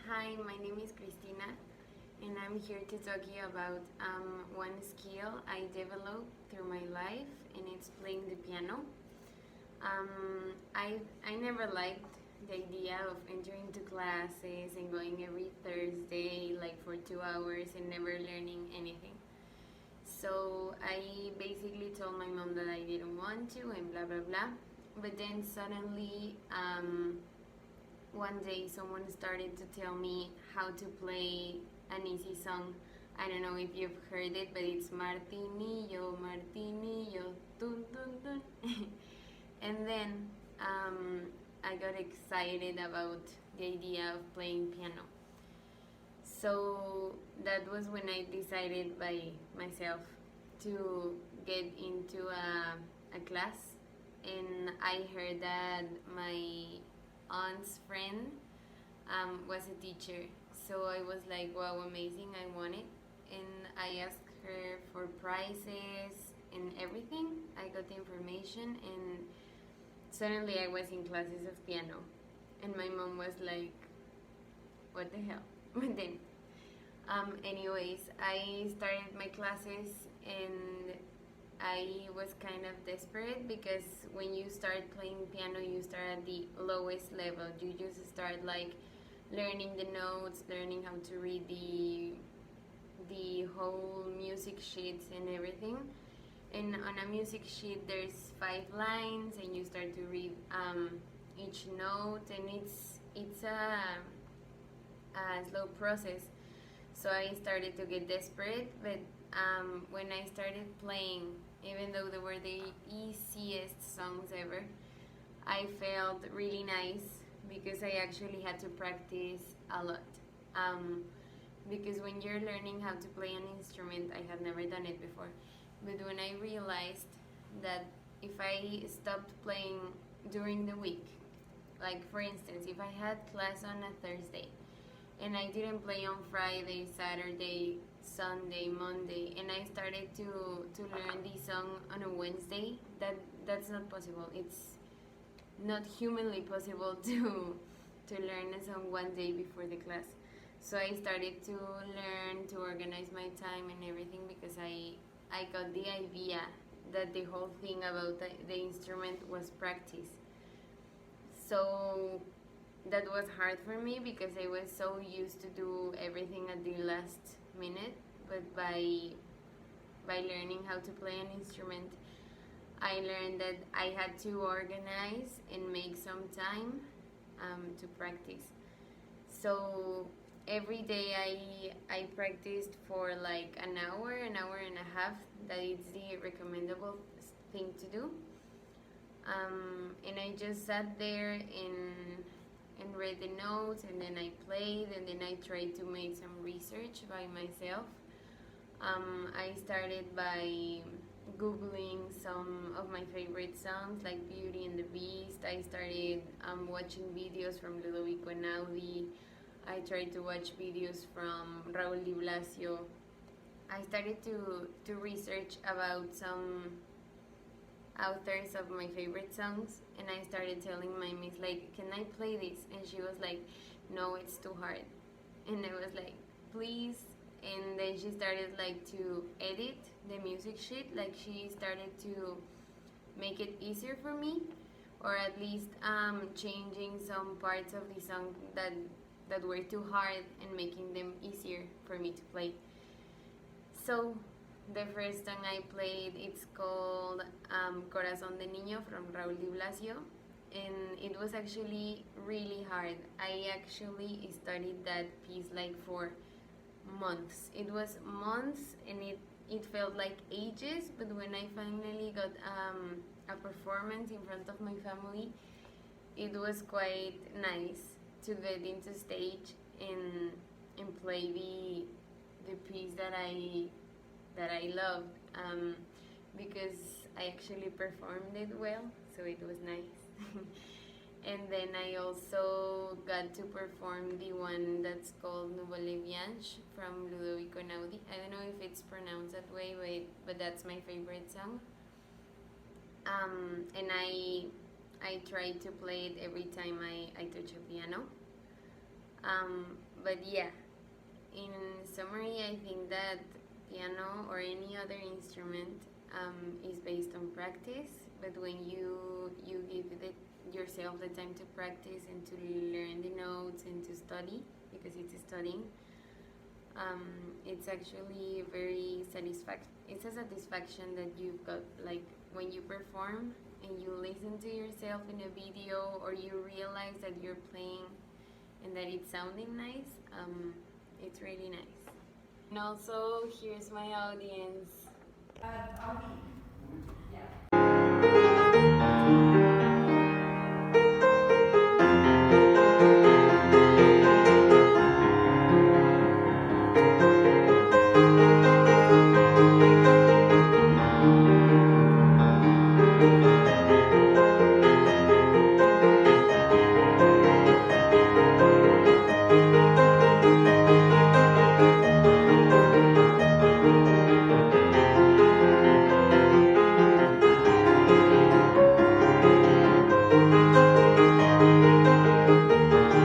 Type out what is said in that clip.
Hi, my name is Cristina, and I'm here to talk to you about one skill I developed through my life, and it's playing the piano. I never liked the idea of entering to classes and going every Thursday, like for 2 hours, and never learning anything. So I basically told my mom that I didn't want to, and blah blah blah. But then suddenly, one day someone started to tell me how to play an easy song. I don't know if you've heard it, but it's Martinillo, Martinillo, dun dun dun. And then I got excited about the idea of playing piano. So that was when I decided by myself to get into a class, and I heard that my aunt's friend was a teacher. So I was like, wow, amazing, I want it. And I asked her for prices and everything. I got the information, and suddenly I was in classes of piano. And my mom was like, what the hell? But then, anyways, I started my classes, and I was kind of desperate because when you start playing piano, you start at the lowest level. You just start like learning the notes, learning how to read the whole music sheets and everything. And on a music sheet, there's 5 lines, and you start to read each note, and it's a slow process. So I started to get desperate, but when I started playing, even though they were the easiest songs ever, I felt really nice because I actually had to practice a lot. Because when you're learning how to play an instrument, I had never done it before, but when I realized that if I stopped playing during the week, like for instance, if I had class on a Thursday and I didn't play on Friday, Saturday, Sunday, Monday, and I started to learn the song on a Wednesday, that's not possible. It's not humanly possible to learn a song one day before the class. So I started to learn to organize my time and everything because I got the idea that the whole thing about the instrument was practice. So that was hard for me because I was so used to do everything at the last minute. But by learning how to play an instrument, I learned that I had to organize and make some time to practice. So every day I practiced for like an hour and a half. That is the recommendable thing to do. And I just sat there and read the notes, and then I played, and then I tried to make some research by myself. I started by googling some of my favorite songs like Beauty and the Beast. I started watching videos from Ludovico Einaudi. I tried to watch videos from Raúl Di Blasio. I started to research about some authors of my favorite songs, and I started telling my miss like, can I play this? And she was like, no, it's too hard. And I was like, please. And then she started like to edit the music sheet, like she started to make it easier for me, or at least changing some parts of the song that were too hard and making them easier for me to play. So the first song I played, it's called Corazón de Niño from Raúl Di Blasio, and it was actually really hard. I actually studied that piece like for months. It was months, and it felt like ages, but when I finally got a performance in front of my family, it was quite nice to get into stage and play the piece that I loved, because I actually performed it well, so it was nice. And then I also got to perform the one that's called Nouveau Leviange from Ludovico Einaudi. I don't know if it's pronounced that way, but that's my favorite song. And I try to play it every time I touch a piano. But yeah, in summary, I think that piano or any other instrument is based on practice. But when you give yourself the time to practice and to learn the notes and to study, because it's studying, it's actually very it's a satisfaction that you've got, like when you perform and you listen to yourself in a video, or you realize that you're playing and that it's sounding nice. It's really nice. And also, here's my audience. Audi. Yeah.